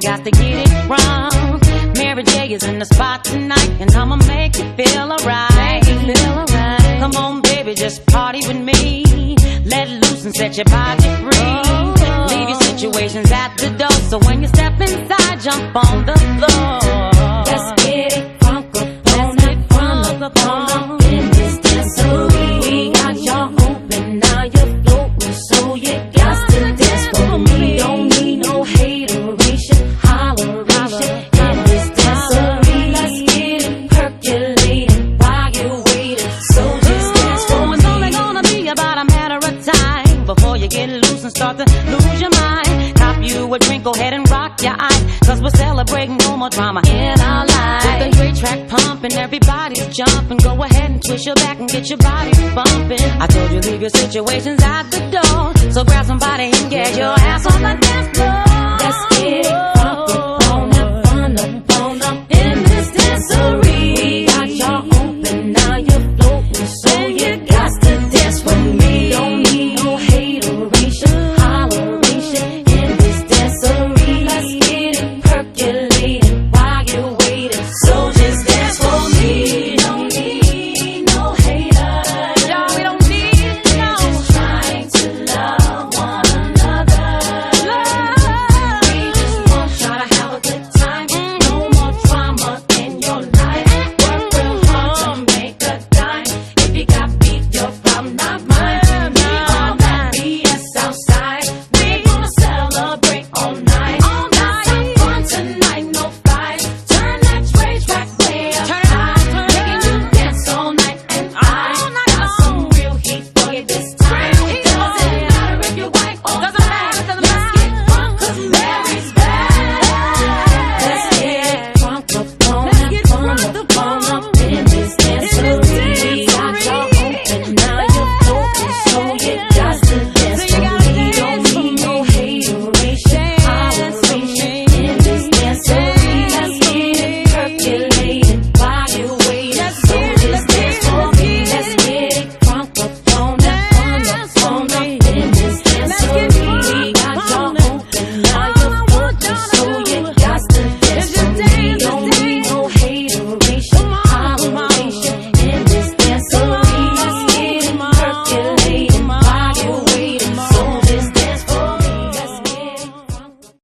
got to get it wrong. Mary J is in the spot tonight, and I'ma make you feel alright. Come on, baby, just party with me. Let loose and set your body free. Leave your situations at the door, so when you step inside, jump on the floor. Let's get it funk up on in this dancery. We got y'all open, now you're floating, so you got to dance for me. Don't need no hateration, holleration in this dancery. Let's get it percolating while you're waiting, so just dance for me. It's only gonna be about a matter of time before you get loose and start to lose your mind. Cop you a drink, go ahead and rock your eyes, cause we're celebrating no more drama in our lives. With a great track pumping, everybody's jumping. Go ahead and twist your back and get your body bumping. I told you leave your situations at the door, so grab somebody and get your ass on the dance floor. Let's get it